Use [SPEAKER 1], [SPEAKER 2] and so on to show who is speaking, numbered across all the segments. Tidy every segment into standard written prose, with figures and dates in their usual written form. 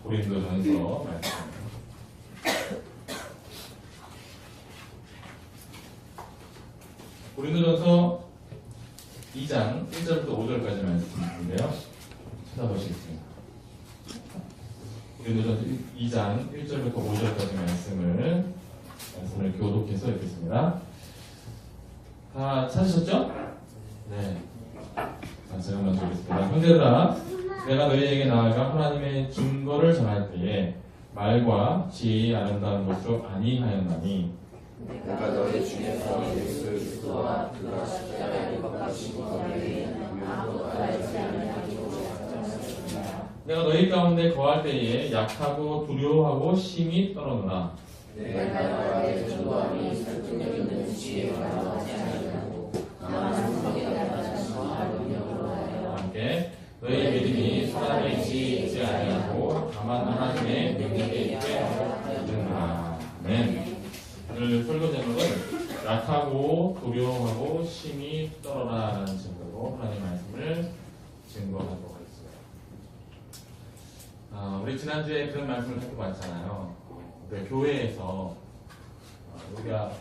[SPEAKER 1] 고린도전서 말씀. 고린도전서 2장 1절부터 5절까지 말씀인데요. 찾아보시겠습니다. 고린도전서 2장 1절부터 5절까지 말씀을 교독해서 읽겠습니다. 다 찾으셨죠? 네. 자, 제가 먼저 읽겠습니다. 형제들아, 내가 너희에게 나아가 하나님의 증거를 전할 때에 말과 지혜의 아름다운 것으로 아니하였나니
[SPEAKER 2] 내가 너희 중에서 예수 그리스도와 그가 십자가에 못 박히신 것을 외에는 아무것도 알지 아니하기로 작정하였습니다.
[SPEAKER 1] 내가 너희 가운데 거할 때에 약하고 두려워하고 심히 떨어노라.
[SPEAKER 2] 내가 너희의 전도함이 설득력 있는 지혜가 나오지 아니하고 다만 성령에 따라 자신과 능력으로 하여
[SPEAKER 1] 함께 너희 믿음이 사람의 지혜에 있지 아니하고 다만 하나님의 능력에 있게 하였느니라. 아멘. 오늘 설교 제목은 약하고 두려워하고 심히 떨어라라는 제목으로 하나님의 말씀을 증거하도록 하겠습니다. 우리 지난주에 그런 말씀을 하고 왔잖아요. 교회에서 우리가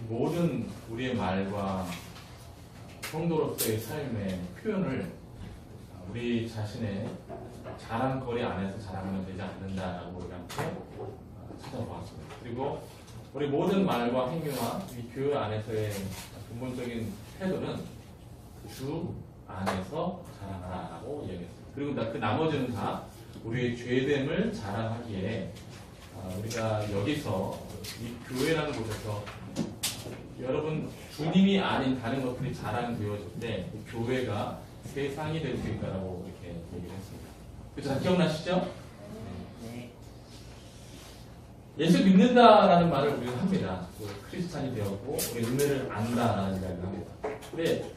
[SPEAKER 1] 모든 우리의 말과 성도로서의 삶의 표현을 우리 자신의 자랑거리 안에서 자랑하면 되지 않는다라고 우리가 찾아보았습니다. 그리고 우리 모든 말과 행위와 이 교회 안에서의 근본적인 태도는 주 안에서 자랑하라고 이야기했습니다. 그리고 그 나머지는 다 우리의 죄됨을 자랑하기에 우리가 여기서 이 교회라는 곳에서 여러분 주님이 아닌 다른 것들이 자랑되어질 때 교회가 세상이 될 수 있다라고 이렇게 얘기를 했습니다. 그렇죠? 기억나시죠? 예수 믿는다라는 말을 우리가 합니다. 크리스찬이 되었고 우리 은혜를 안다라는 이야기를 합니다. 근데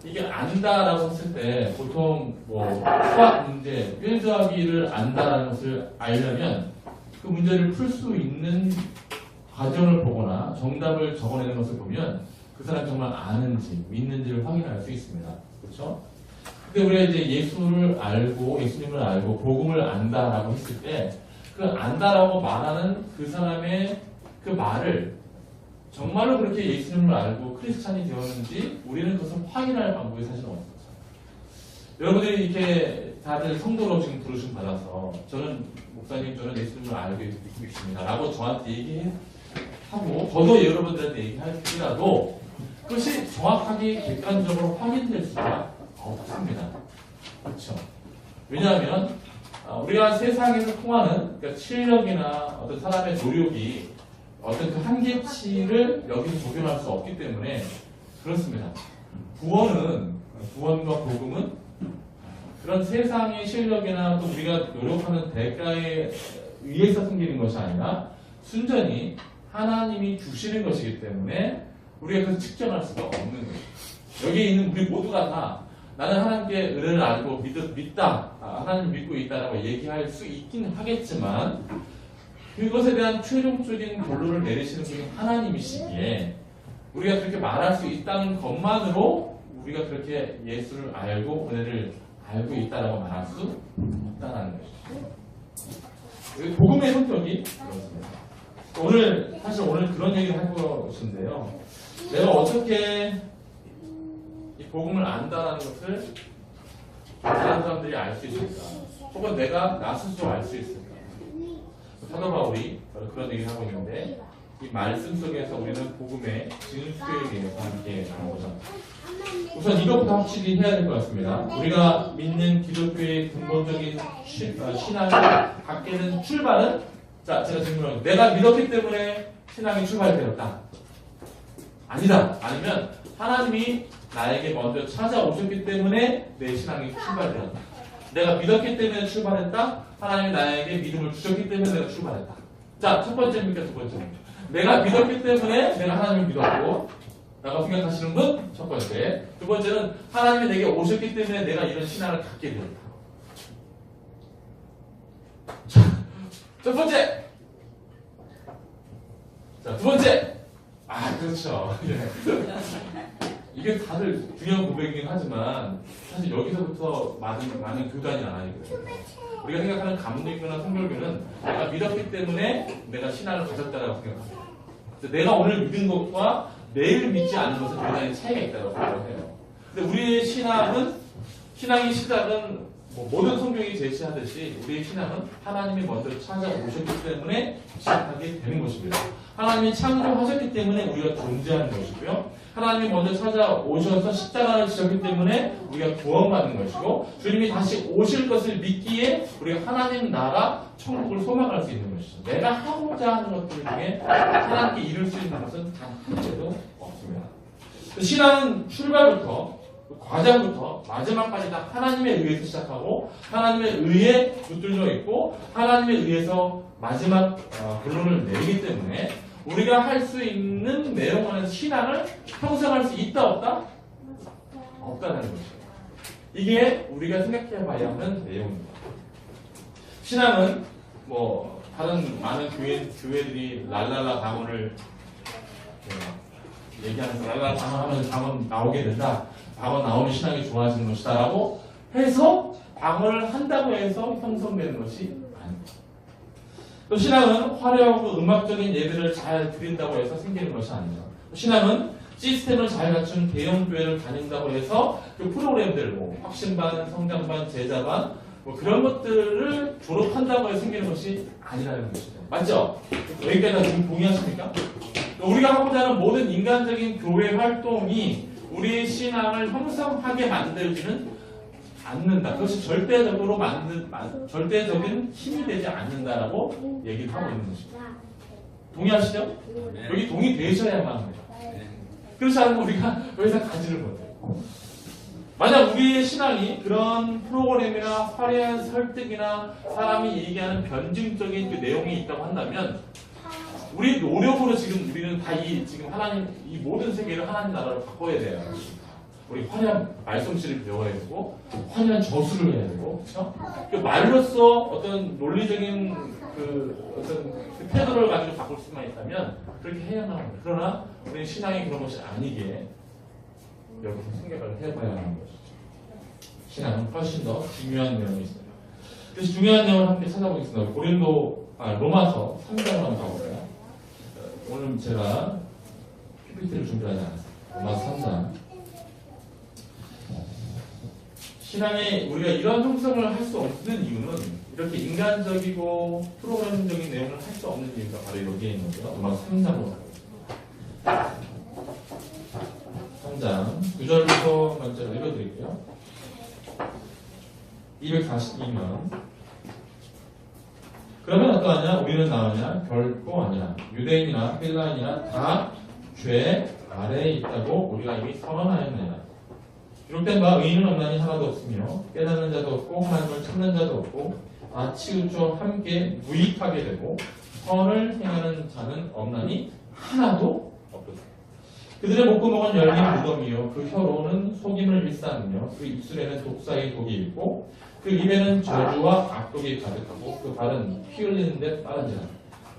[SPEAKER 1] 이게 안다라고 했을 때 보통 수학 문제, 필수학기를 안다라는 것을 알려면 그 문제를 풀 수 있는 과정을 보거나 정답을 적어내는 것을 보면 그 사람이 정말 아는지 믿는지를 확인할 수 있습니다. 그렇죠? 근데 우리가 이제 예수님을 알고 복음을 안다라고 했을 때 그 안다라고 말하는 그 사람의 그 말을 정말로 그렇게 예수님을 알고 크리스찬이 되었는지 우리는 그것을 확인할 방법이 사실은 없었어요. 여러분들이 이렇게 다들 성도로 지금 부르심 받아서 저는 목사님 저는 예수님을 알고 있습니다 라고 저한테 얘기하고 저도 여러분들한테 얘기할지라도 그것이 정확하게 객관적으로 확인될 수가 없습니다. 그렇죠? 왜냐하면 우리가 세상에서 통하는 그러니까 실력이나 어떤 사람의 노력이 어떤 그 한계치를 여기서 적용할 수 없기 때문에 그렇습니다. 구원과 복음은 그런 세상의 실력이나 또 우리가 노력하는 대가에 의해서 생기는 것이 아니라 순전히 하나님이 주시는 것이기 때문에 우리가 그것을 측정할 수가 없는 거예요. 여기에 있는 우리 모두가 다 나는 하나님께 은혜를 알고 믿다, 하나님 믿고 있다라고 얘기할 수 있긴 하겠지만 그것에 대한 최종적인 결론을 내리시는 분이 하나님이시기에 우리가 그렇게 말할 수 있다는 것만으로 우리가 그렇게 예수를 알고 은혜를 알고 있다라고 말할 수 없다는 것이죠. 복음의 성격이 그렇습니다. 사실 오늘 그런 얘기를 할 것인데요. 내가 어떻게 이 복음을 안다라는 것을 다른 사람들이 알 수 있을까? 혹은 내가 나 스스로 알 수 있을까? 사도 바울이 그런 얘기를 하고 있는데 이 말씀 속에서 우리는 복음의 진수에 대해서 함께 나눠보자. 우선 이것부터 확실히 해야 될 것 같습니다. 우리가 믿는 기독교의 근본적인 신앙을 갖게 된 출발은 제가 질문합니다. 내가 믿었기 때문에 신앙이 출발되었다. 아니다. 아니면 하나님이 나에게 먼저 찾아오셨기 때문에 내 신앙이 출발되었다. 내가 믿었기 때문에 출발했다. 하나님이 나에게 믿음을 주셨기 때문에 내가 출발했다. 자, 첫 번째입니까? 두 번째입니까? 내가 믿었기 때문에 내가 하나님을 믿었고 라고 생각하시는 분 첫 번째. 두 번째는 하나님이 내게 오셨기 때문에 내가 이런 신앙을 갖게 되었다. 자, 첫 번째. 자, 두 번째. 그렇죠. 이게 다들 중요한 고백이긴 하지만 사실 여기서부터 많은 교단이 나눠요. 우리가 생각하는 감리교나 성결교는 내가 믿었기 때문에 내가 신앙을 가졌다라고 생각합니다. 그래서 내가 오늘 믿은 것과 내일 믿지 않는 것은 굉장히 차이가 있다고 생각해요. 근데 우리의 신앙의 시작은 모든 성경이 제시하듯이 우리의 신앙은 하나님이 먼저 찾아오셨기 때문에 시작하게 되는 것입니다. 하나님이 창조하셨기 때문에 우리가 존재하는 것이고요. 하나님이 먼저 찾아오셔서 십자가를 지셨기 때문에 우리가 구원받는 것이고, 주님이 다시 오실 것을 믿기에 우리가 하나님 나라 천국을 소망할 수 있는 것이죠. 내가 하고자 하는 것들 중에 하나님께 이룰 수 있는 것은 단 한 개도 없습니다. 신앙은 출발부터 과정부터 마지막까지 다 하나님에 의해서 시작하고 하나님에 의해 붙들려 있고 하나님에 의해서 마지막 결론을 내리기 때문에 우리가 할 수 있는 내용 안에서 신앙을 평생 할 수 있다 없다? 없다는 것이죠. 이게 우리가 생각해 봐야 하는 내용입니다. 신앙은 다른 많은 교회들이 랄랄라 방언을 얘기하면서 랄랄라 방언하면 방언 나오게 된다. 방언 나오면 신앙이 좋아지는 것이다 라고 해서 방언을 한다고 해서 형성되는 것이 아닙니다. 또 신앙은 화려하고 음악적인 예배를 잘 드린다고 해서 생기는 것이 아닙니다. 신앙은 시스템을 잘 갖춘 대형교회를 다닌다고 해서 그 프로그램들, 확신반, 성장반, 제자반 그런 것들을 졸업한다고 해서 생기는 것이 아니라는 것이죠. 맞죠? 여기까지 지금 동의하십니까? 우리가 하고자 하는 모든 인간적인 교회 활동이 우리의 신앙을 형성하게 만들지는 않는다. 그것이 절대적인 힘이 되지 않는다라고 얘기를 하고 있는 것입니다. 동의하시죠? 여기 동의되셔야만 합니다. 그렇지 않으면 우리가 여기서 가지를 못해요. 만약 우리의 신앙이 그런 프로그램이나 화려한 설득이나 사람이 얘기하는 변증적인 그 내용이 있다고 한다면 우리 노력으로 지금 우리는 다 지금 하나님 이 모든 세계를 하나님 나라로 바꿔야 돼요. 우리 화려한 말씀씨를 배워야 되고 화려한 저수를 해야 되고 그렇죠? 그 말로써 어떤 논리적인 어떤 태도를 가지고 바꿀 수만 있다면 그렇게 해야만 합니다. 그러나 우리는 신앙이 그런 것이 아니기에 여기서 생각을 해봐야 하는 것이죠. 신앙은 훨씬 더 중요한 내용이 있습니다. 그래서 중요한 내용을 함께 찾아보겠습니다. 로마서 3장으로 한번 가볼까요? 오늘 제가 PPT를 준비하지 않았어요. 로마서 3장. 신앙에 우리가 이런 형성을 할 수 없는 이유는 이렇게 인간적이고 프로그램적인 내용을 할 수 없는 이유가 바로 여기에 있는 거죠. 로마서 3장으로 가겠습니다. 3장 9절부터 먼저 읽어드릴게요. 242면 그러면 어떠하냐? 우리는 나으냐? 결코 아니야. 유대인이나 헬라인이나 다 죄 아래에 있다고 우리가 이미 선언하였느니라. 기록된 바 의인은 없나니 하나도 없으며 깨닫는 자도 없고 하나님을 찾는 자도 없고 다 치우쳐 함께 무익하게 되고 선을 행하는 자는 없나니 하나도 없도다. 그들의 목구멍은 열린 무덤이요 그 혀로는 속임을 일삼으며 그 입술에는 독사의 독이 있고 그 입에는 저주와 악독이 가득하고 그 발은 피 흘리는 데 빠른지라.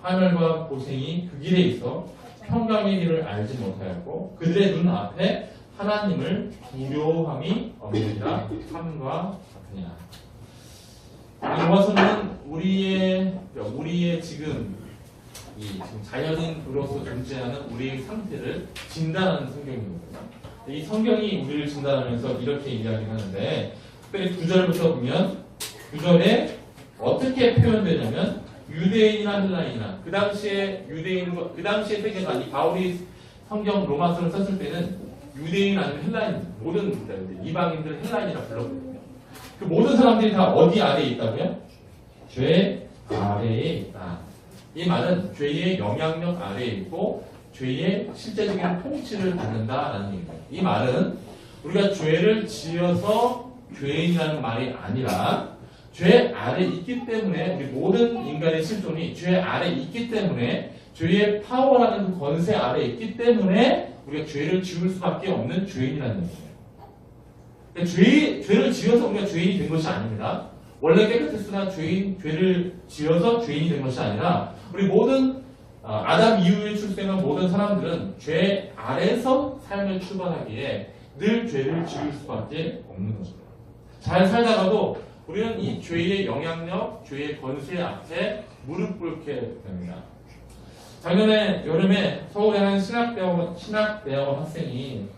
[SPEAKER 1] 하늘과 고생이 그 길에 있어 평강의 길을 알지 못하였고 그들의 눈 앞에 하나님을 두려워함이 없느니라. 함과 같으니라. 로마서는 우리의 지금 자연인으로서 존재하는 우리의 상태를 진단하는 성경입니다. 이 성경이 우리를 진단하면서 이렇게 이야기하는데 특별히 9절부터 보면 9절에 어떻게 표현되냐면 유대인이나 헬라인이나 그 당시에 유대인과 그 당시의 세계가 이 바울이 성경 로마서를 썼을 때는 유대인 아니면 헬라인 모든 이방인들 헬라인이라 불렀거든요. 그 모든 사람들이 다 어디 아래에 있다고요? 죄 아래에 있다. 이 말은 죄의 영향력 아래에 있고 죄의 실제적인 통치를 받는다라는 얘기입니다. 이 말은 우리가 죄를 지어서 죄인이라는 말이 아니라 죄 아래 있기 때문에 우리 모든 인간의 실존이 죄 아래 있기 때문에 죄의 파워라는 그 권세 아래 있기 때문에 우리가 죄를 지을 수밖에 없는 죄인이라는 얘기예요. 그러니까 죄를 지어서 우리가 죄인이 된 것이 아닙니다. 원래 깨끗했으나 죄를 지어서 죄인이 된 것이 아니라 우리 모든 아담 이후에 출생한 모든 사람들은 죄 아래서 삶을 출발하기에 늘 죄를 지을 수밖에 없는 것입니다. 잘 살다가도 우리는 이 죄의 영향력, 죄의 권세 앞에 무릎 꿇게 됩니다. 작년에 여름에 서울의 한 신학대학원 학생이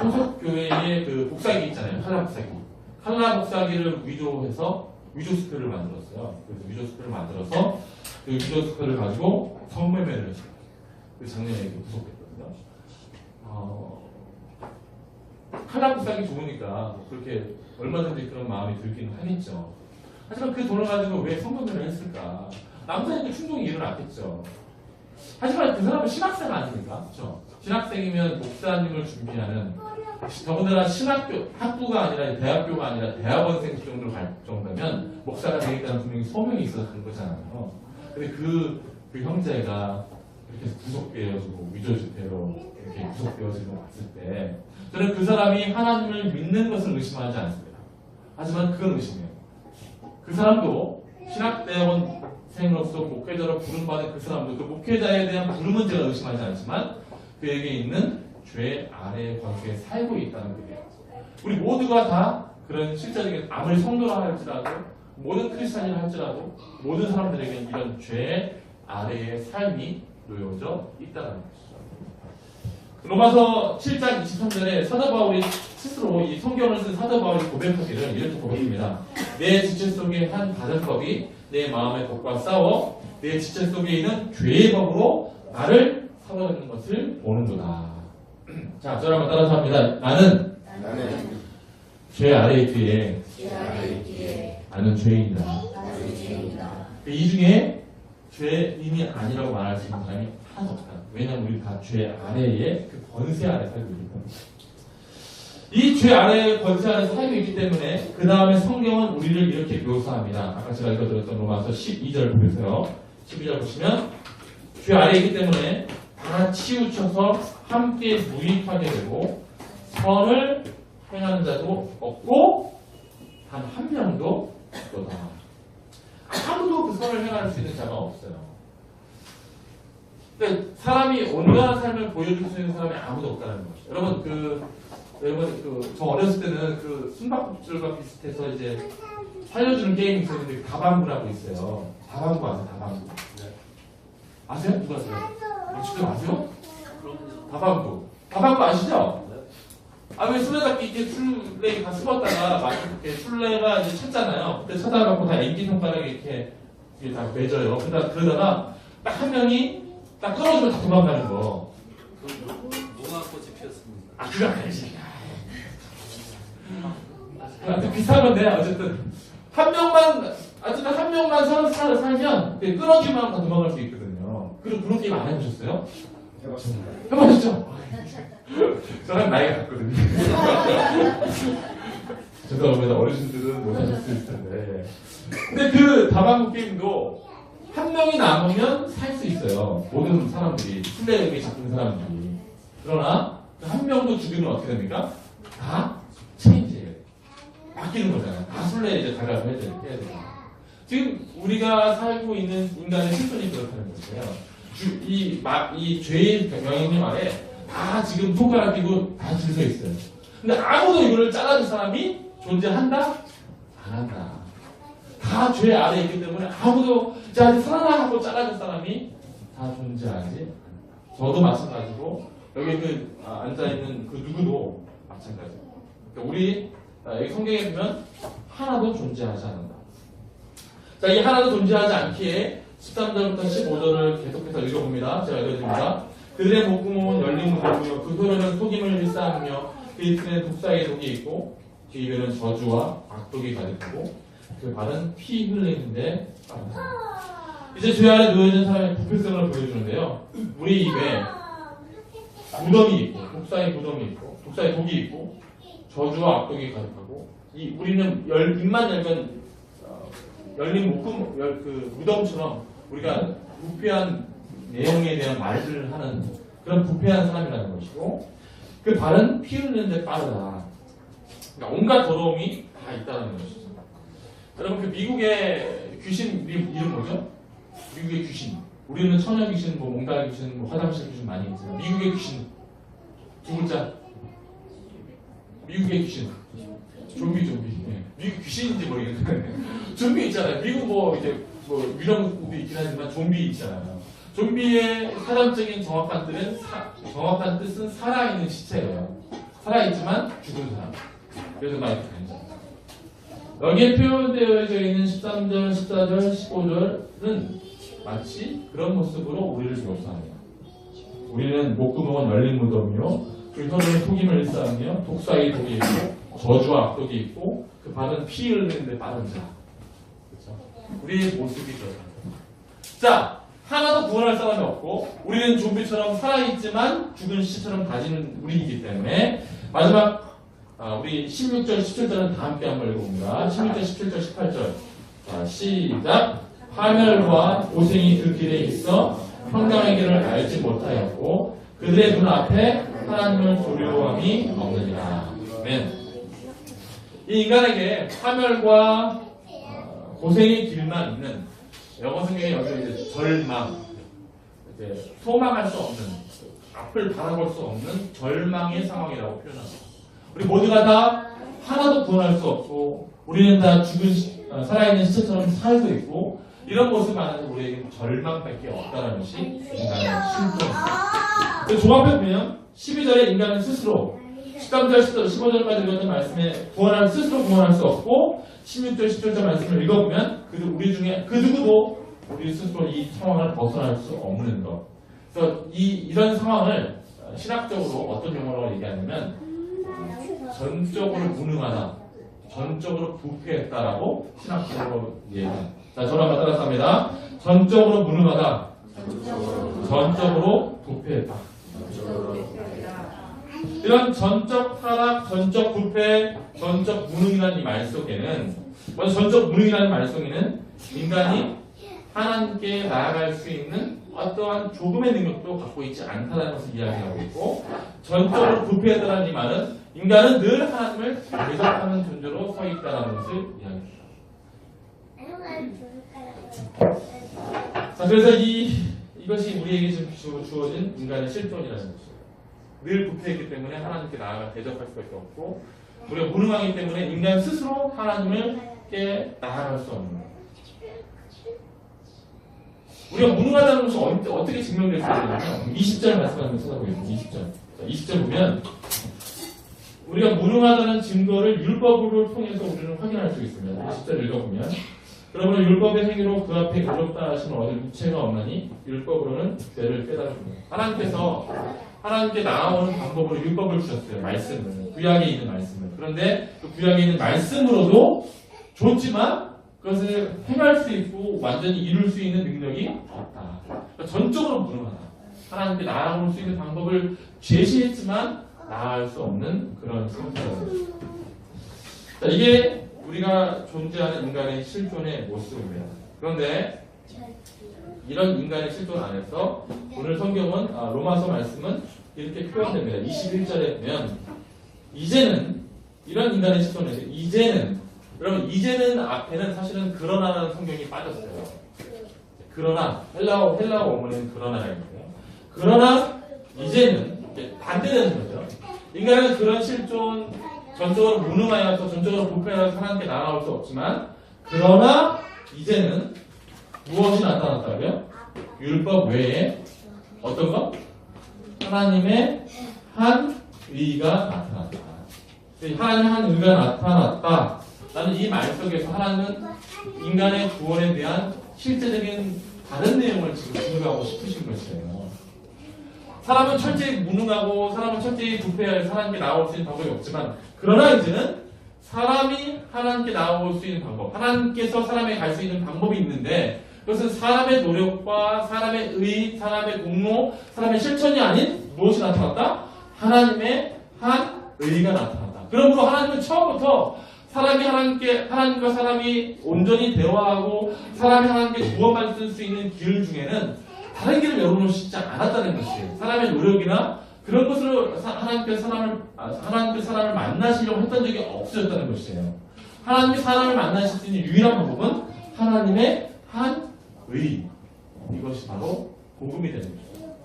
[SPEAKER 1] 소속 교회의 그 복사기 있잖아요. 칼라 복사기. 칼라 복사기를 위조해서 위조 스크를 만들었어요. 그래서 위조 스크를 만들어서 그 위조 스크를 가지고 성매매를 했어요. 그 작년에 이렇게 구속됐거든요. 칼라 복사기 좋으니까 그렇게 얼마든지 그런 마음이 들긴 하겠죠. 하지만 그 돈을 가지고 왜 성매매를 했을까? 남자에게 충동이 일어났겠죠. 하지만 그 사람은 신학생 아닙니까? 그렇죠? 신학생이면 목사님을 준비하는, 더군다나 학부가 아니라 대학교가 아니라 대학원생 정도로 갈 정도면 목사가 되겠다는 분명히 소명이 있어서 그런 거잖아요. 근데 그 형제가 이렇게 구속되어지고 위조지태로 이렇게 구속되어지고 왔을 때 저는 그 사람이 하나님을 믿는 것을 의심하지 않습니다. 하지만 그건 의심해요. 그 사람도 신학대학원생으로서 목회자로 부름받은 그 사람도 그 목회자에 대한 부름은 제가 의심하지 않지만 그에게 있는 죄 아래의 관계에 살고 있다는 거예요. 우리 모두가 다 그런 실제적인 아무리 성도라 할지라도 모든 크리스찬이라 할지라도 모든 사람들에게 이런 죄 아래의 삶이 놓여져 있다는 것이죠. 로마서 7장 23절에 사도 바울이 스스로 이 성경을 쓴 사도 바울이 고백하기를 이렇게 고백합니다. 내 지체 속에 한 가정법이 내 마음의 법과 싸워 내 지체 속에 있는 죄의 법으로 나를 사로잡는 것을 보는도다. 자, 저를 한번 따라서 합니다. 나는 죄 아래에 있기에 나는 죄인이다. 이 중에 죄인이 아니라고 말할 수 있는 사람이 하나도 없다. 왜냐하면 우리 다 죄 아래에 그 권세 아래 살고 있기 때문에. 이 죄 아래의 권세 아래 살고 있기 때문에 그 다음에 성경은 우리를 이렇게 묘사합니다. 아까 제가 읽어드렸던 로마서 12절 보세요. 12절 보시면 죄 아래에 있기 때문에 다 치우쳐서 함께 무익하게 되고 선을 행하는 자도 없고 단 한 명도 없도다. 아무도 그 선을 행할 수 있는 자가 없어요. 그러니까 사람이 온전한 삶을 보여줄 수 있는 사람이 아무도 없다는 거죠. 여러분 저 어렸을 때는 그 숨바꼭질과 비슷해서 이제 살려주는 게임이 있었는데 다방구라고 있어요. 다방구 아세요? 다방구. 네. 아세요? 누가 아세요? 직접 아세요? 다방구. 다방구 아시죠? 아, 왜 술래잡기 이렇게 술래 다 숨었다가 막 이렇게 술래가 이제 찾잖아요. 그때 찾아갖고 다 애기 손가락에 이렇게 다 맺어요. 그러다가 딱 한 명이 딱 떨어지면 다 도망가는 거.
[SPEAKER 2] 무화꽃이 피었습니다.
[SPEAKER 1] 아, 그거 아니지. 하여튼 비슷한 건데, 어쨌든. 한 명만 살면 끊어지면 다 도망갈 수 있거든요. 그런 게임 안 해보셨어요?
[SPEAKER 2] 해봤습니다.
[SPEAKER 1] 해보셨죠? 저랑 나이가 같거든요. 죄송합니다. 어르신들은 못 하셨을 텐데. 근데 그 다방구 게임도 한 명이 남으면 살 수 있어요. 모든 사람들이, 술래에게 잡힌 사람들이. 그러나 한 명도 죽이면 어떻게 됩니까? 다 체인지예요. 바뀌는 거잖아요. 다 술래에 이제 다가서 해야 돼요. 지금 우리가 살고 있는 인간의 실존이 그렇다는 거예요. 이 죄의 영향력 아래 다 지금 손가락 끼고 다 줄 서 있어요. 근데 아무도 이거를 잘라줄 사람이 존재한다? 안 한다. 다 죄 아래에 있기 때문에 아무도 자 살아나 하고 잘라줄 사람이 다 존재하지 않는다. 저도 마찬가지고 여기 앉아있는 그 누구도 마찬가지고. 그러니까 우리 여기 성경에 보면 하나도 존재하지 않는다. 자, 이 하나도 존재하지 않기에 13절부터 15절을 계속해서 읽어봅니다. 제가 읽어드립니다. 그들의 목구멍은 열린 문이고요. 그 혀로는 속임을 일삼으며 그 입술에 독사의 독이 있고 그 입에는 저주와 악독이 가득하고 그 발은 피 흘리는데 빠르다. 이제 죄 아래 놓여진 사람의 부패성을 보여주는데요. 우리 입에 무덤이 있고 독사의 무덤이 있고 독사의 독이 있고 저주와 악독이 가득하고 우리는 입만 열면 열린 무덤처럼 우리가 부패한 내용에 대한 말들을 하는 그런 부패한 사람이라는 것이고 그 발은 피 흘리는데 빠르다. 그러니까 온갖 더러움이 다 있다는 것이죠. 여러분 그 미국의 귀신 이름 뭐죠? 미국의 귀신 우리는 처녀 귀신, 뭐 몽달 귀신, 뭐 화장실 귀신 많이 있잖아요. 미국의 귀신 두 글자. 미국의 귀신. 좀비. 예. 미국 귀신인지 모르겠는데 좀비 있잖아요. 미국 뭐 이제 뭐 유령도 있긴 하지만 좀비 있잖아요. 좀비의 사전적인 정확한 뜻은 살아있는 시체예요. 살아있지만 죽은 사람. 그래서 많이 다니죠. 여기에 표현되어져 있는 13절, 14절, 15절은 마치 그런 모습으로 우리를 묘사해요. 우리는 목구멍은 열린 무덤이요, 그 혀로는 속임을 일삼으며 독사의 독이 있고 저주와 악독이 있고 그 발은 피 흘리는데 빠른 자. 그렇죠? 우리의 모습이 그렇다. 자, 하나도 구원할 사람이 없고 우리는 좀비처럼 살아있지만 죽은 시체처럼 가지는 우리이기 때문에 마지막 우리 16절, 17절은 다 함께 한번 읽어봅니다. 16절, 17절, 18절. 자, 시작. 파멸과 고생이 그 길에 있어 평강의 길을 알지 못하였고 그들의 눈 앞에 하나님을 두려워함이 없느니라. 아멘. 이 인간에게 파멸과 고생의 길만 있는, 영어 성경에 여기 이제 절망, 이제 소망할 수 없는, 앞을 바라볼 수 없는 절망의 상황이라고 표현합니다. 우리 모두가 다 하나도 구원할 수 없고 우리는 다 죽은 살아있는 시체처럼 살고 있고 이런 모습 안에서 우리에게 절망밖에 없다는 것이 인간의 실존입니다. 종합해 보면 12절에 인간은 스스로 13절, 14절, 15절까지 읽었던 말씀에 스스로 구원할 수 없고 16절, 17절 말씀을 읽어보면 우리 중에 그 누구도 우리 스스로 이 상황을 벗어날 수 없는 것. 그래서 이런 상황을 신학적으로 어떤 용어로 얘기하냐면 전적으로 무능하다, 전적으로 부패했다라고 신학적으로 얘기합니다. 자, 저를 한번 따라서 합니다. 전적으로 무능하다, 전적으로 부패했다. 이런 전적 타락, 전적 부패, 전적 무능이라는 이 말 속에는, 먼저 전적 무능이라는 말 속에는 인간이 하나님께 나아갈 수 있는 어떠한 조금의 능력도 갖고 있지 않다는 것을 이야기하고 있고, 전적으로 부패했다는 이 말은 인간은 늘 하나님을 대적하는 존재로 서 있다는 것을 이야기합니다. 자, 그래서 이것이 우리에게 지금 주어진 인간의 실존이라는 것이에요. 늘 부패했기 때문에 하나님께 나아가 대적할 수밖에 없고, 우리가 무능하기 때문에 인간 스스로 하나님께 나아갈 수 없는 거예요. 우리가 무능하다는 것이 어떻게 증명될 수 있냐면 20절 말씀 한번 찾아보겠습니다. 20절 보면 우리가 무능하다는 증거를 율법을 통해서 우리는 확인할 수 있습니다. 20절 읽어보면 그러므로 율법의 행위로 그 앞에 어렵다 하시는 얻을 무체가 없나니 율법으로는 죄를 깨달습니다. 하나님께서 하나님께 나아오는 방법으로 율법을 주셨어요. 말씀을, 구약에 있는 말씀을. 그런데 그 구약에 있는 말씀으로도 좋지만 그것을 행할 수 있고 완전히 이룰 수 있는 능력이 없다. 그러니까 전적으로 무능하다. 하나님께 나아올 수 있는 방법을 제시했지만 나아갈 수 없는 그런 상태입니다. 자, 이게 우리가 존재하는 인간의 실존의 모습입니다. 그런데 이런 인간의 실존 안에서 오늘 성경은 로마서 말씀은 이렇게 표현됩니다. 21절에 보면 이제는 이런 인간의 실존에서 여러분 이제는 앞에는 사실은 그러나라는 성경이 빠졌어요. 그러나 헬라어 원문에는 그러나가 있는데요. 그러나 이제는 반대되는 거죠. 인간은 그런 실존, 전적으로 무능하여서 전적으로 부패하여서 하나님께 나아갈 수 없지만 그러나 이제는 무엇이 나타났다고요? 율법 외에 어떤 것? 하나님의 한 의가 나타났다. 하나님의 한 의가 나타났다. 나는 이 말 속에서 하나님은 인간의 구원에 대한 실제적인 다른 내용을 지금 증거하고 싶으신 것이에요. 사람은 철저히 무능하고 사람은 철저히 부패하여 하나님께 나아올 수 있는 방법이 없지만 그러나 이제는 사람이 하나님께 나아올 수 있는 방법, 하나님께서 사람에게 갈 수 있는 방법이 있는데 그것은 사람의 노력과 사람의 의, 사람의 공로, 사람의 실천이 아닌 무엇이 나타났다? 하나님의 한 의가 나타났다. 그러므로 하나님은 처음부터 하나님과 사람이 온전히 대화하고 사람이 하나님께 구원받을 수 있는 길 중에는 다른 길을 열어놓으시지 않았다는 것이에요. 사람의 노력이나 그런 것으로 하나님께서 사람을 만나시려고 했던 적이 없어졌다는 것이에요. 하나님이 사람을 만나실 수 있는 유일한 방법은 하나님의 한 의, 이것이 바로 복음이 되는 거죠.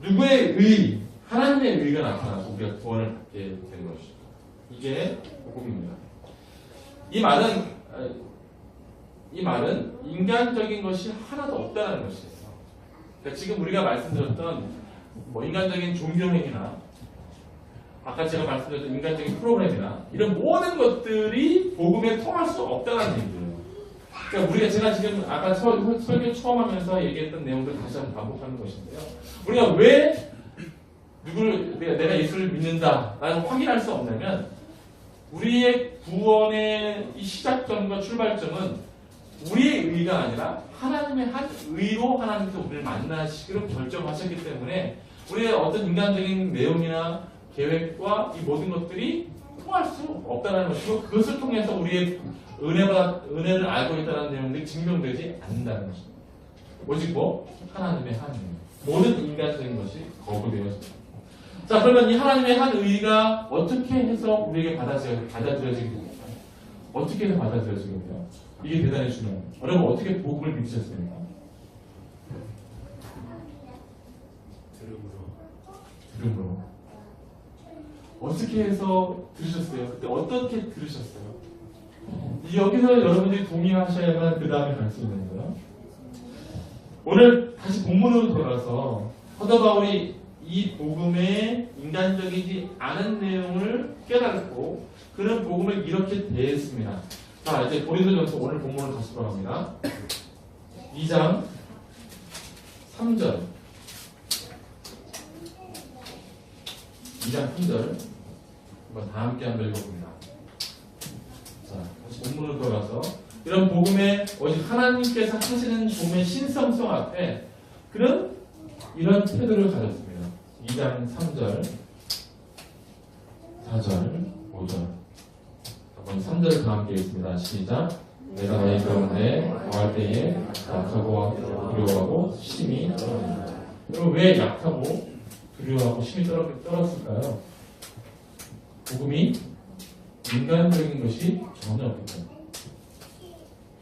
[SPEAKER 1] 누구의 의, 하나님의 의가 나타나서 우리가 구원을 받게 되는 것이죠. 이게 복음입니다. 이 말은 인간적인 것이 하나도 없다는 것이에요. 그러니까 지금 우리가 말씀드렸던 뭐 인간적인 종교행위나 아까 제가 말씀드렸던 인간적인 프로그램이나 이런 모든 것들이 복음에 통할 수 없다는 얘기예요. 그러니까 우리가 제가 지금 아까 설교 처음 하면서 얘기했던 내용들 다시 한번 반복하는 것인데요. 우리가 왜 내가 예수를 믿는다 라는 확인할 수 없냐면 우리의 구원의 이 시작점과 출발점은 우리의 의가 아니라 하나님의 한 의로 하나님께서 우리를 만나시기로 결정하셨기 때문에 우리의 어떤 인간적인 내용이나 계획과 이 모든 것들이 통할 수 없다는 것이고 그것을 통해서 우리의 은혜를 알고 있다는 내용들이 증명되지 않는다는 것입니다. 오직 하나님의 한 의. 모든 인간적인 것이 거부되어집니다. 자, 그러면 이 하나님의 한 의가 어떻게 해서 우리에게 받아들여지게 됩니까? 어떻게 해서 받아들여지게 돼요? 이게 대단히 중요해요. 여러분 어떻게 복음을 믿으셨습니까? 들음으로. 어떻게 해서 들으셨어요? 그때 어떻게 들으셨어요? 여기서 여러분들이 동의하셔야만 그 다음에 갈 수 있는 거예요. 오늘 다시 본문으로 돌아서 사도 바울이 이 복음의 인간적이지 않은 내용을 깨닫고 그런 복음을 이렇게 대했습니다. 자, 이제 고린도전서 오늘 본문으로 다시 돌아갑니다. 2장 3절 2장 3절 한번 다 함께 한번 읽어봅니다. 자, 다시 본문으로 돌아가서 이런 복음의 오직 하나님께서 하시는 복음의 신성성 앞에 이런 태도를 가졌습니다. 2장 3절 4절 5절 한번 3절을 다 함께 읽습니다. 시작. 내가 너희 가운데 거할 때에 약하고 두려워하고 심히 떨어진다. 여러분 왜 약하고 두려워하고 심히 떨었을까요? 복음이 인간적인 것이 전혀 없기 때문에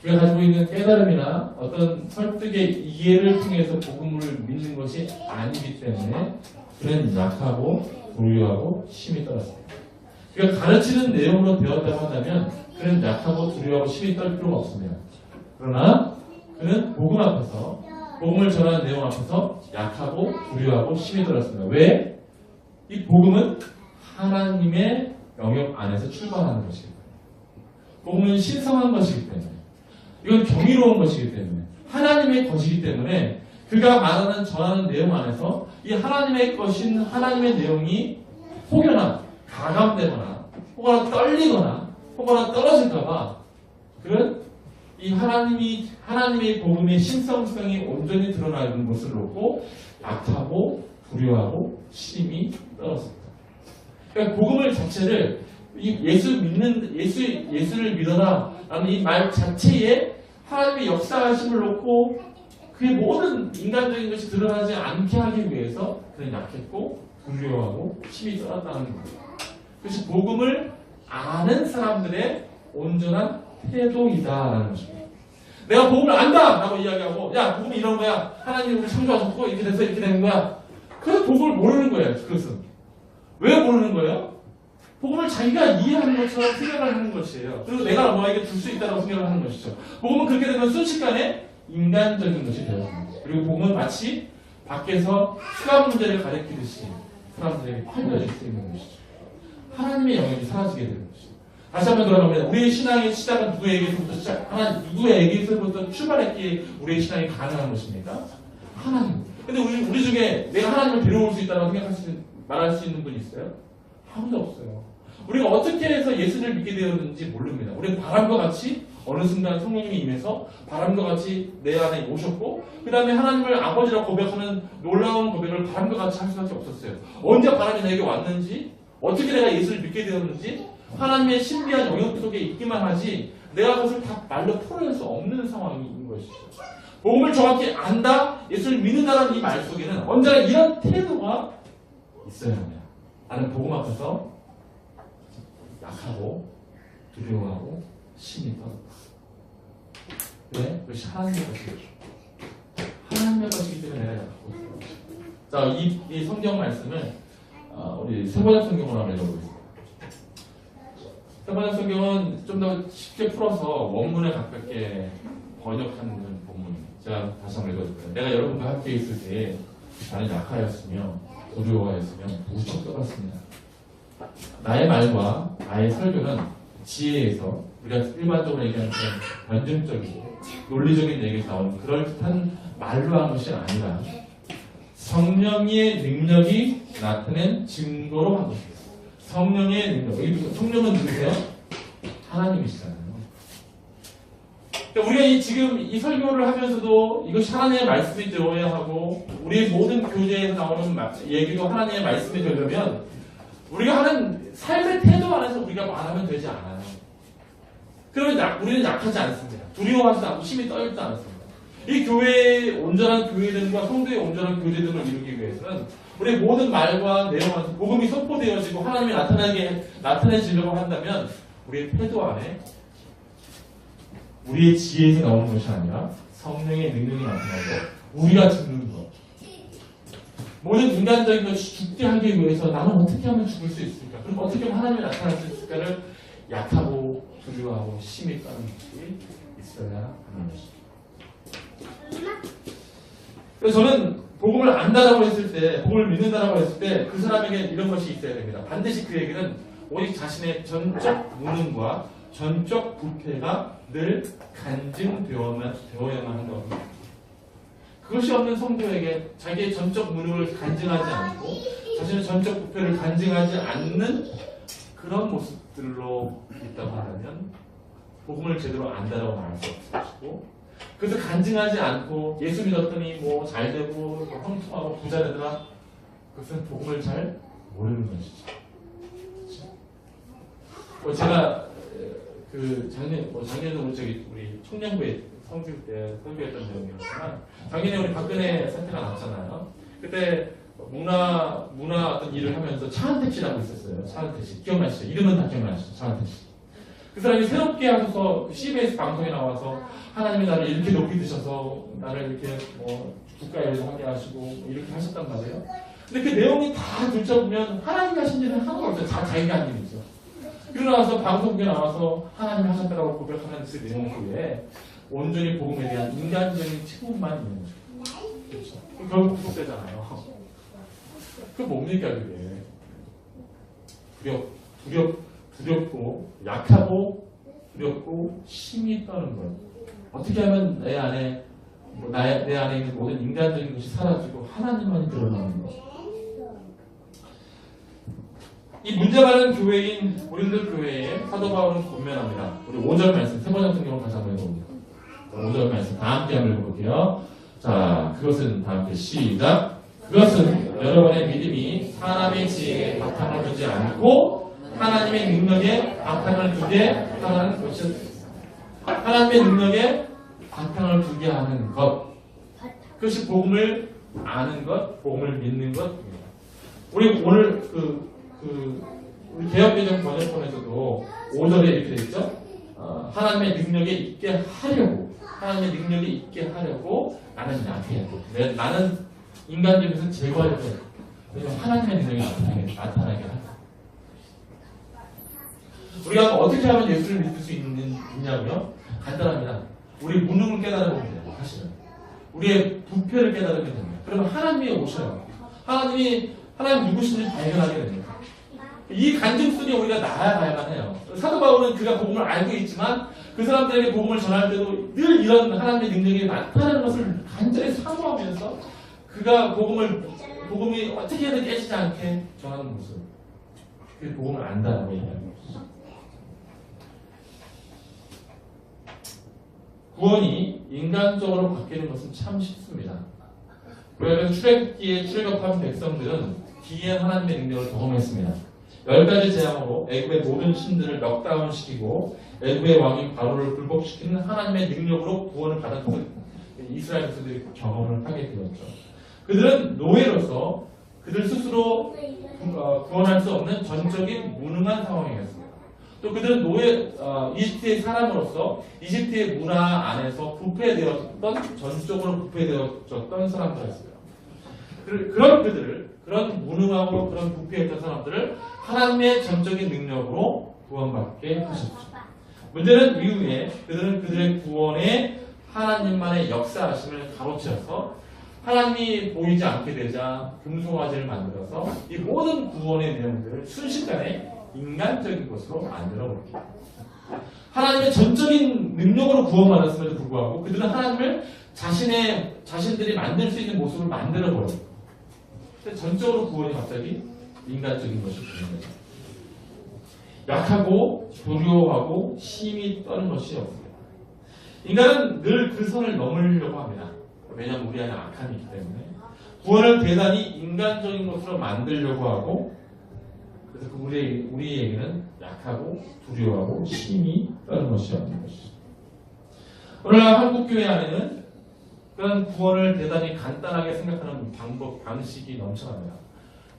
[SPEAKER 1] 우리가 가지고 있는 깨달음이나 어떤 설득의 이해를 통해서 복음을 믿는 것이 아니기 때문에 그는 약하고 두려워하고 심히 떨었습니다. 그러니까 가르치는 내용으로 되었다고 한다면 그는 약하고 두려워하고 심히 떨 필요가 없습니다. 그러나 그는 복음 앞에서 복음을 전하는 내용 앞에서 약하고 두려워하고 심히 떨었습니다. 왜? 이 복음은 하나님의 영역 안에서 출발하는 것이기 때문에 복음은 신성한 것이기 때문에 이건 경이로운 것이기 때문에 하나님의 것이기 때문에 그가 말하는 전하는 내용 안에서 이 하나님의 것인 하나님의 내용이 혹여나 가감되거나 혹여나 떨리거나 혹여나 떨어질까봐 그는 이 하나님의 복음의 신성성이 온전히 드러나는 것을 놓고 약하고 두려워하고 심히 떨었습니다. 그러니까 복음을 자체를 예수를 믿어라 라는 이 말 자체에 하나님의 역사하심을 놓고 그의 모든 인간적인 것이 드러나지 않게 하기 위해서 그는 약했고 두려워하고 심히 떨었다는 겁니다. 그것이 복음을 아는 사람들의 온전한 태도이다라는 것입니다. 내가 복음을 안다! 라고 이야기하고 야 복음이 이런 거야. 하나님이 우리를 창조하셨고 이렇게 돼서 이렇게 되는 거야. 그래서 복음을 모르는 거예요. 그것은. 왜 모르는 거예요? 복음을 자기가 이해하는 것처럼 생각을 하는 것이에요. 그리고 내가 너에게 줄 수 있다고 생각을 하는 것이죠. 복음은 그렇게 되면 순식간에 인간적인 것이 되어집니다. 그리고 복음은 마치 밖에서 수학 문제를 가르치듯이 사람들에게 팔려질 수 있는 것이죠. 하나님의 영역이 사라지게 되는 것이죠. 다시 한번 돌아갑니다. 우리의 신앙의 시작은 누구에게서부터 출발했기에 우리의 신앙이 가능한 것입니까? 하나님. 근데 우리 중에 내가 하나님을 데려올 수 있다고 말할 수 있는 분이 있어요? 아무도 없어요. 우리가 어떻게 해서 예수를 믿게 되었는지 모릅니다. 우리는 바람과 같이 어느 순간 성령님이 임해서 바람과 같이 내 안에 오셨고 그 다음에 하나님을 아버지라고 고백하는 놀라운 고백을 바람과 같이 할 수밖에 없었어요. 언제 바람이 내게 왔는지 어떻게 내가 예수를 믿게 되었는지 하나님의 신비한 영역 속에 있기만 하지 내가 그것을 다 말로 풀어낼 수 없는 상황인 것이죠. 복음을 정확히 안다, 예수를 믿는다는 이 말 속에는 언제나 이런 태도가 있어야 합니다. 나는 복음 앞에서 약하고 두려워하고 심히 떨었다. 왜? 그것이 하나님의 것이죠. 참여할 것이기 때문에 내가 갖고 있어. 자, 이 성경 말씀을 우리 세번역 성경으로 한번 읽어보겠습니다. 세번역 성경은 좀 더 쉽게 풀어서 원문에 가깝게 번역하는 본문입니다. 제가 다시 한번 읽어줄게요. 내가 여러분과 함께 있을 때 나는 약하였으며 두려워하였으며 무척 떨었습니다. 나의 말과 나의 설교는 지혜에서 우리가 일반적으로 얘기하는 변증적이고 논리적인 얘기에서 나오는 그럴듯한 말로 한 것이 아니라 성령의 능력이 나타낸 증거로 한 것입니다. 성령의 능력. 성령은 누구세요? 하나님이시잖아요. 그러니까 우리가 지금 이 설교를 하면서도 이것이 하나님의 말씀이 되어야 하고 우리의 모든 교제에서 나오는 얘기도 하나님의 말씀이 되려면 우리가 하는 삶의 태도 안에서 우리가 말하면 되지 않아요. 그러면 우리는 약하지 않습니다. 두려워하지 않고 힘이 떨지 않습니다. 이 교회의 온전한 교회됨과 성도의 온전한 교제됨을 이루기 위해서는 우리의 모든 말과 내용 안에서 복음이 선포되어지고 하나님이 나타내지려고 한다면 우리의 태도 안에 우리의 지혜에서 나오는 것이 아니라 성령의 능력이 나타나고 우리가 죽는 것. 모든 인간적인 것이 죽게 하기 위해서 나는 어떻게 하면 죽을 수 있을까? 그럼 어떻게 하면 하나님이 나타날 수 있을까를 약하고 두려워하고 힘이 까는 것이 있어야 하는 것입니다. 그래서 저는 복음을 안다라고 했을 때, 복음을 믿는다라고 했을 때 그 사람에게 이런 것이 있어야 됩니다. 반드시 그에게는 오직 자신의 전적 무능과 전적 부패가 늘 간증되어야만 한다고 합니다. 그것이 없는 성도에게 자기의 전적 무능을 간증하지 않고 자신의 전적 부패를 간증하지 않는 그런 모습들로 있다고 한다면 복음을 제대로 안다라고 말할 수 없을 것이고, 그래서 간증하지 않고 예수 믿었더니 뭐 잘되고 뭐 형통하고 부자 되더라, 그것은 복음을 잘 모르는 것이죠. 그렇죠? 제가 작년에 우리 청년부에 성질 때 설교했던 내용이었지만, 작년에 우리 박근혜 사태가 났잖아요. 그때 문화 어떤 일을 하면서 차은택 씨라고 있었어요. 차은택 씨 기억나시죠? 이름은 다 기억나시죠? 차은택 씨. 그 사람이 새롭게 하셔서 CBS 방송에 나와서 하나님이 나를 이렇게 높이 드셔서 나를 이렇게 뭐 국가에서 하게 하시고 뭐 이렇게 하셨단 말이에요. 근데 그 내용이 다 들춰보면 하나님이 하신 일은 하나도 없어요. 다 자기가 한 일이죠. 그러고 나서 방송국에 나와서 하나님이 하셨다고 고백하는 그 내용 속에 온전히 복음에 대한 인간적인 측면만 있는 거죠. 그렇죠. 결국 구속되잖아요. 그게 뭡니까 그게? 두렵고 약하고 두렵고 힘이 떠는 것. 어떻게 하면 내 안에 있는 모든 인간적인 것이 사라지고 하나님만이 드러나는 것. 이 문제 많은 교회인 우리들 교회에 사도 바울은 권면합니다. 우리 5절 말씀, 세번역 성경을 다시 한번 읽어봅니다. 5절 말씀 다 함께 한번 읽어볼게요. 자, 그것은 다 함께 시작. 그것은 여러분의 믿음이 사람의 지혜에 바탕을 두지 않고 하나님의 능력에 바탕을 두게 하는 것이었습니다. 하나님의 능력에 바탕을 두게 하는 것. 그것이 복음을 아는 것, 복음을 믿는 것입니다. 우리 오늘 우리 개혁개정 번역본에서도 5절에 이렇게 되어 있죠. 하나님의 능력에 있게 하려고, 하나님의 능력에 있게 하려고 나는 약해. 나는 인간적에서 제거하려고 해요. 왜냐하면 하나님의 능력이 나타나게 하죠. 우리가 어떻게 하면 예수를 믿을 수 있냐고요? 간단합니다. 우리 무능을 깨달으면 돼요. 사실은 우리의 부패를 깨달으면 됩니다. 그러면 하나님이 오셔요. 하나님 누구신지 발견하게 됩니다. 이 간증순이 우리가 나아가야만 해요. 사도 바울은 그가 복음을 알고 있지만 그 사람들에게 복음을 전할 때도 늘 이런 하나님의 능력이 나타나는 것을 간절히 사모하면서 그가 복음이 어떻게든 깨지지 않게 전하는 모습. 그게 복음을 안다라고 얘기하는 것이죠. 구원이 인간적으로 바뀌는 것은 참 쉽습니다. 왜냐하면 출애굽기에 출애굽한 백성들은 기이한 하나님의 능력을 경험했습니다. 10가지 재앙으로 애굽의 모든 신들을 넉다운시키고 애굽의 왕인 바로를 불복시키는 하나님의 능력으로 구원을 받았던 이스라엘 백성들이 경험을 하게 되었죠. 그들은 노예로서 그들 스스로 구원할 수 없는 전적인 무능한 상황이었습니다. 또 그들은 이집트의 사람으로서 이집트의 문화 안에서 부패되었던, 전적으로 부패되었던 사람들이었어요. 그런 무능하고 그런 부패했던 사람들을 하나님의 전적인 능력으로 구원받게 하셨죠. 문제는 이후에 그들은 그들의 구원에 하나님만의 역사하심을 가로채어서 하나님이 보이지 않게 되자 금송아지를 만들어서 이 모든 구원의 내용들을 순식간에 인간적인 것으로 만들어버립니다. 하나님의 전적인 능력으로 구원받았음에도 불구하고 그들은 하나님을 자신들이 만들 수 있는 모습을 만들어버려요. 전적으로 구원이 갑자기 인간적인 것이 되는 거예요. 약하고 두려워하고 힘이 떠는 것이 없습니다. 인간은 늘 그 선을 넘으려고 합니다. 왜냐하면 우리 안에 악함이 있기 때문에 구원을 대단히 인간적인 것으로 만들려고 하고, 그래서 우리에게는 약하고 두려워하고 힘이 떠는 것이 없는 것이죠. 오늘날 한국교회 안에는 그런 구원을 대단히 간단하게 생각하는 방식이 넘쳐납니다.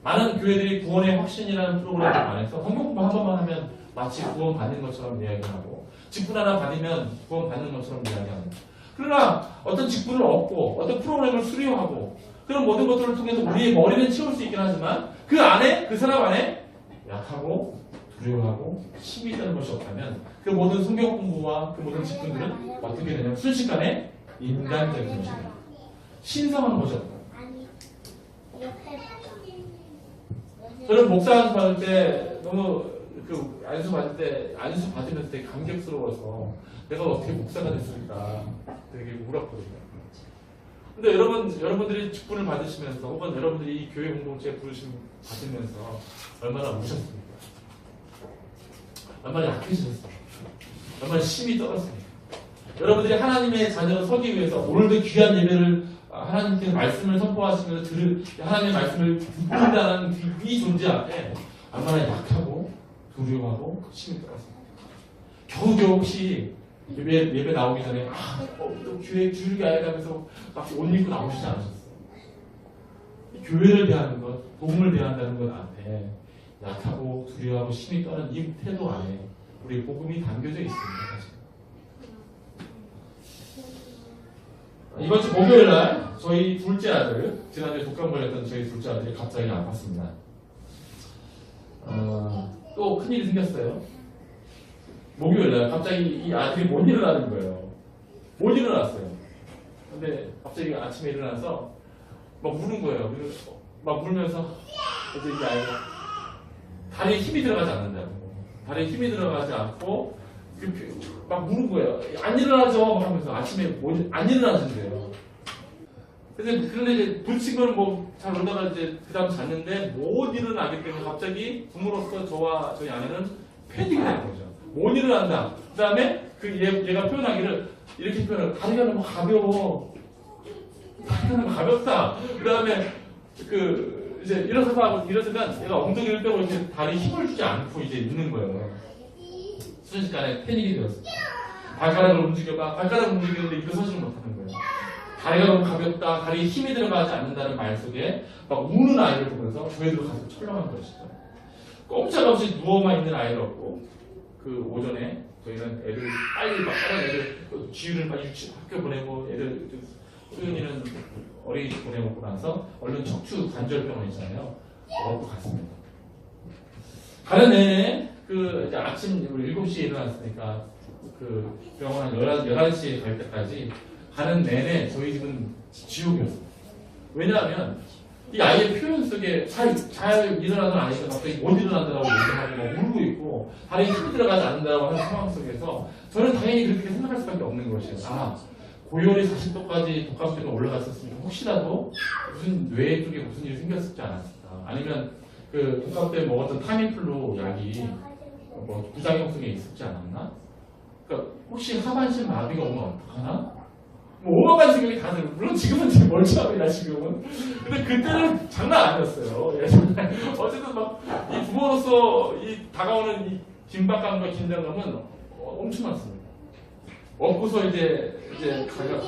[SPEAKER 1] 많은 교회들이 구원의 확신이라는 프로그램 안에서 성경 공부 한 번만 하면 마치 구원 받는 것처럼 이야기하고, 직분 하나 받으면 구원 받는 것처럼 이야기합니다. 그러나 어떤 직분을 얻고 어떤 프로그램을 수료하고 그런 모든 것들을 통해서 우리의 머리는 채울 수 있긴 하지만 그 안에, 그 사람 안에 약하고 두려워하고 힘이 있다는 것이 없다면 그 모든 성경 공부와 그 모든 직분들은 어떻게 되냐면 순식간에 인간적인 것이 됩니다. 신성한 것이 없다. 저는 목사 안수 받을 때 너무 안수 받으면서 되게 감격스러워서 내가 어떻게 목사가 됐을까 되게 울었거든요. 근데 여러분들이 직분을 받으시면서 혹은 여러분들이 이 교회 공동체에 부르심 받으면서 얼마나 우셨습니까? 얼마나 약해지셨습니까? 얼마나 힘이 떨었습니까? 여러분들이 하나님의 자녀로 서기 위해서 오늘도 귀한 예배를 하나님께서 말씀을 선포하시면서 하나님의 말씀을 듣는다는 이 존재 앞에 얼마나 약하고 두려워하고 힘이 떨었습니다. 겨우겨우 혹시 예배 나오기 전에 또 교회 주일기 알가면서 막 옷 입고 나오시지 않으셨어요? 교회를 대하는 것, 복음을 대한다는 것 앞에 약하고 두려워하고 힘이 떠는 이 태도 안에 우리 복음이 담겨져 있습니다. 사실. 이번 주 목요일 날 저희 둘째 아들, 지난주에 독감 걸렸던 저희 둘째 아들이 갑자기 아팠습니다. 또 큰일이 생겼어요. 목요일 날 갑자기 이 아들이 못 일어나는 거예요. 못 일어났어요. 근데 갑자기 아침에 일어나서 막 우는 거예요. 막 울면서 이제 이 아이가 다리에 힘이 들어가지 않는다고. 다리에 힘이 들어가지 않고 막 우는 거예요. 안 일어나죠? 막 하면서 아침에 안 일어나진대요. 그런데 이제 부친 거는 뭐 잘 놀다가 이제 그 다음 잤는데 못 일어나기 때문에 갑자기 부모로서 저와 저희 아내는 패닉이 되는 거죠. 못 일어난다. 그 다음에 얘가 표현하기를 이렇게 표현을, 다리가 너무 가벼워. 다리가 너무 가볍다. 그 다음에 이제 일어서다 일어서니까 얘가 엉덩이를 빼고 이제 다리에 힘을 주지 않고 이제 있는 거예요. 순식간에 패닉이 되었습니다. 발가락을 움직이는데 일어서지를 못하는 거예요. 다리가 너무 가볍다, 다리에 힘이 들어가지 않는다는 말 속에 막 우는 아이를 보면서 저희도 가서 철렁한 것이죠. 꼼짝없이 누워만 있는 아이를 얻고 그 오전에 저희는 애들 빨리 막 다른 애들 지유를 빨리 학교 보내고 애들 소윤이는 어린이집 보내고 나서 얼른 척추 관절병원 있잖아요. 얻고 갔습니다. 가는 내내 이제 아침 우리 7시에 일어났으니까 그 병원 한 11시에 갈 때까지 가는 내내 저희 집은 지옥이었어요. 왜냐하면 이 아이의 표현 속에 잘 일어나는 아이가 갑자기 못 일어난다고 얘기하고 울고 있고 다리에 힘이 들어가지 않는다고 하는 상황 속에서 저는 당연히 그렇게 생각할 수밖에 없는 것이에요. 고열이 40도까지 독감증이 올라갔었으면 혹시라도 무슨 뇌 쪽에 무슨 일이 생겼을지 않았을까, 아니면 그 독감 때 먹었던 타미플루 약이 뭐 부작용성에 있었지 않았나? 그러니까 혹시 하반신 마비가 오면 어떡하나? 뭐 오만 가지 생각이 다 들고, 물론 지금은 되게 멀쩡합니다. 지금은. 근데 그때는 장난 아니었어요. 어쨌든 막 이 부모로서 이 다가오는 이 긴박감과 긴장감은 엄청 많습니다. 얻고서 이제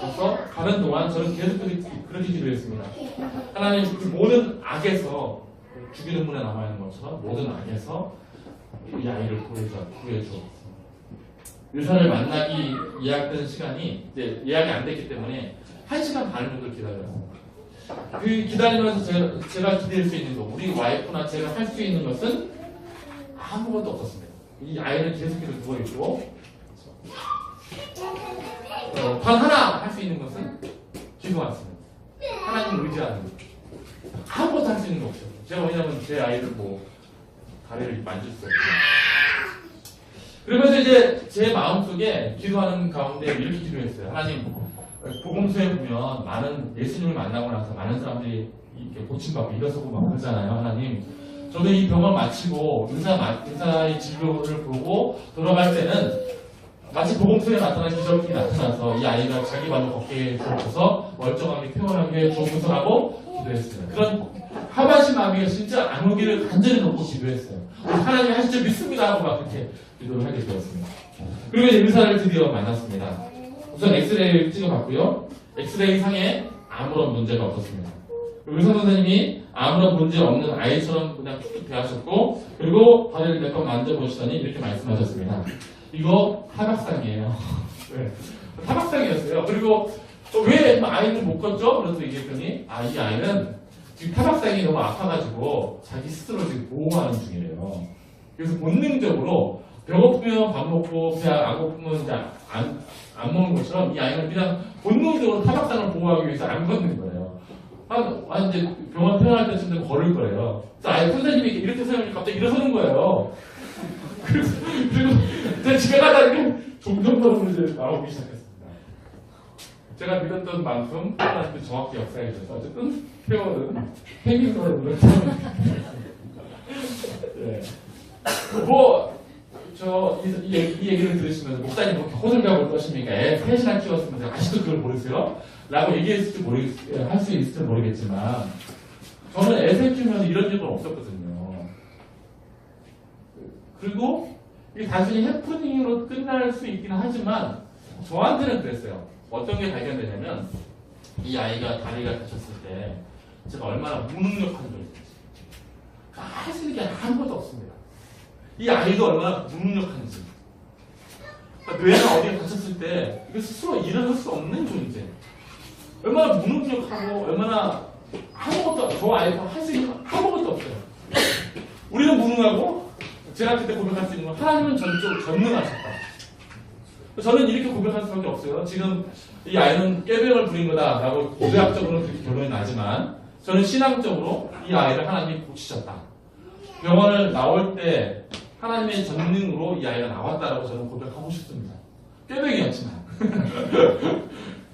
[SPEAKER 1] 가서 가는 동안 저는 계속 그렇게 기도했습니다. 하나님, 그 모든 악에서, 주기도문에 남아있는 것처럼 모든 악에서 이 아이를 구해주었어. 의사를 만나기 예약된 시간이 이제 예약이 안 됐기 때문에 1시간 반 정도 기다렸어요. 그 기다리면서 제가 기댈 수 있는 거, 우리 와이프나 제가 할 수 있는 것은 아무것도 없었습니다. 이 아이는 계속해서 누워있고, 단 하나 할 수 있는 것은 기도했습니다. 하나님을 의지하는 거. 아무것도 할 수 있는 거 없어요. 제가 왜냐면 제 아이를 뭐 다리를 만질 수 없어요. 그러면서 이제 제 마음속에 기도하는 가운데 이렇게 기도했어요. 하나님, 복음서에 보면 많은 예수님을 만나고 나서 많은 사람들이 이렇게 고침받고 일어서고 막 그러잖아요. 하나님, 저도 이 병을 마치고 의사의 진료를 보고 돌아갈 때는 마치 복음서에 나타난 기적이 나타나서 이 아이가 자기 발로 걷게 해주셔서 멀쩡하게 태어나게 해주셔서라고 기도했어요. 그런 하반신 마음이 진짜 안 오기를 간절히 놓고 기도했어요. 하나님 하실 줄 믿습니다 하고 막 그렇게 기도를 하게 되었습니다. 그리고 이제 의사를 드디어 만났습니다. 우선 엑스레이를 찍어봤고요. 엑스레이 상에 아무런 문제가 없었습니다. 의사 선생님이 아무런 문제 없는 아이처럼 그냥 툭툭 대하셨고, 그리고 다리를 몇 번 만져보시더니 이렇게 말씀하셨습니다. 이거 타박상이에요. 네. 타박상이었어요. 그리고 왜 아이는 못 걷죠? 그래서 얘기했더니, 이 아이는 지금 타박상이 너무 아파가지고 자기 스스로 지금 보호하는 중이래요. 그래서 본능적으로 배고프면 밥 먹고 배 안 고프면 이제 안 먹는 것처럼 이 아이는 그냥 본능적으로 타박상을 보호하기 위해서 안 걷는 거예요. 이제 병원 퇴원할 때쯤 되면 걸을 거예요. 그래서 아예 선생님이 이렇게 세우니 갑자기 일어서는 거예요. 그리고 집에 가다 이렇게 종종적으로 이제 나오기 시작했습니다. 제가 믿었던 만큼 하나님께 정확히 역사해 주셔서 어쨌든 퇴원은 해밍으로 네. 이 얘기를 들으시면서 목사님 그렇게 호들갑을 떠십니까? 애 셋이나 키웠으면서 아직도 그걸 모르세요? 라고 할 수 있을지 모르겠지만 저는 애 셋 키우면서 이런 일은 없었거든요. 그리고 이게 단순히 해프닝으로 끝날 수 있기는 하지만 저한테는 그랬어요. 어떤 게 발견되냐면 이 아이가 다리가 다쳤을 때 제가 얼마나 무능력한 줄 할 수 있는 게 아무것도 없습니다. 이 아이도 얼마나 무능력한지. 그러니까 뇌가 어디에 다쳤을 때 이거 스스로 일어설 수 없는 존재. 얼마나 무능력하고 얼마나 저 아이가 할 수 있는 건 아무것도 없어요. 우리는 무능하고 제가 그때 고백할 수 있는 건 하나님은 전능하셨다. 저는 이렇게 고백할 수밖에 없어요. 지금 이 아이는 깨병을 부린 거다라고 고대학적으로는 그렇게 결론이 나지만 저는 신앙적으로 이 아이를 하나님이 고치셨다. 병원을 나올 때 하나님의 전능으로 이 아이가 나왔다라고 저는 고백하고 싶습니다. 꾀병이었지만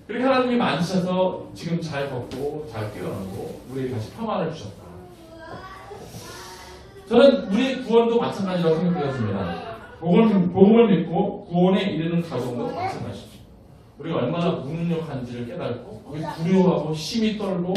[SPEAKER 1] 그렇게 하나님이 만지셔서 지금 잘 걷고 잘 깨어나고 우리에게 다시 평안을 주셨다. 저는 우리의 구원도 마찬가지라고 생각되었습니다. 복음을 믿고 구원에 이르는 가정도 마찬가지죠. 우리가 얼마나 무능력한지를 깨닫고 거기서 두려워하고 심히 떨고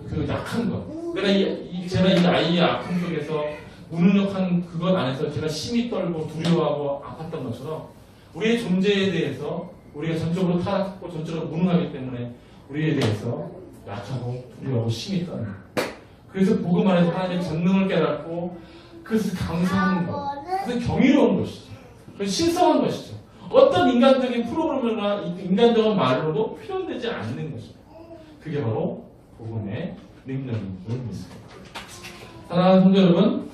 [SPEAKER 1] 그 약한 것. 제가 이 아이의 아픔 속에서 무능력한 그것 안에서 제가 심히 떨고 두려워하고 아팠던 것처럼 우리의 존재에 대해서 우리가 전적으로 타락하고 전적으로 무능하기 때문에 우리에 대해서 약하고 두려워하고 심히 떠는 그래서 복음 안에서 하나님의 전능을 깨닫고 그것을 감사하는 것. 그것은 경이로운 것이죠. 그것은 신성한 것이죠. 어떤 인간적인 프로그램이나 인간적인 말로도 표현되지 않는 것입니다. 그게 바로 복음의 능력인 줄 믿습니다. 사랑하는 성도 여러분,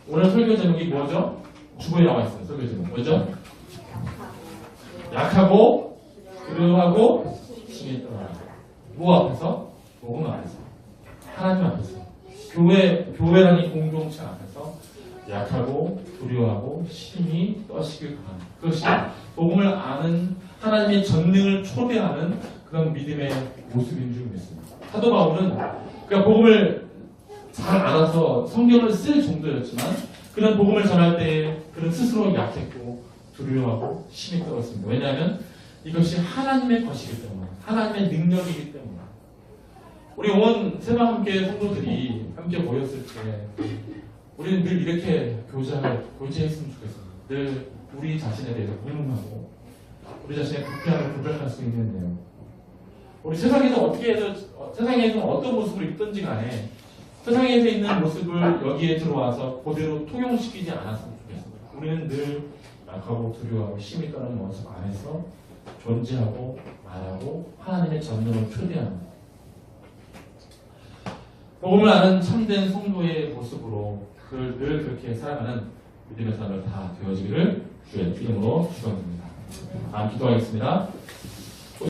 [SPEAKER 1] 오늘 설교 제목이 뭐죠? 주보에 나와 있어요. 설교 제목 뭐죠? 약하고 두려워하고 심히 떠나라. 뭐 앞에서? 복음 앞에서, 하나님 앞에서, 교회라는 이 공동체 앞에서 약하고 두려워하고 심히 떠시길 바랍니다. 그것이 복음을 아는 하나님의 전능을 초대하는 그런 믿음의 모습인 줄 믿습니다. 사도 바울은 그러니까 복음을 잘 알아서 성경을 쓸 정도였지만 그런 복음을 전할 때 그는 스스로 약했고 두려워하고 심히 떨었습니다. 왜냐하면 이것이 하나님의 것이기 때문에, 하나님의 능력이기 때문에. 우리 온 새마을함께 성도들이 함께 모였을 때 우리는 늘 이렇게 교제했으면 좋겠습니다. 늘 우리 자신에 대해서 무능하고 우리 자신의 부패함을 고백할 수 있는 내용. 우리 세상에서 어떤 모습을 입든지 간에 세상에서 있는 모습을 여기에 들어와서 그대로 통용시키지 않았으면 좋겠습니다. 우리는 늘 약하고 두려워하고 힘이 떠는 모습 안에서 존재하고 말하고 하나님의 전능을 표대합니다. 복음을 아는 참된 성도의 모습으로 늘 그렇게 살아가는 믿음의 삶을 다 되어지기를 주의 이름으로 축원드립니다. 기도하겠습니다.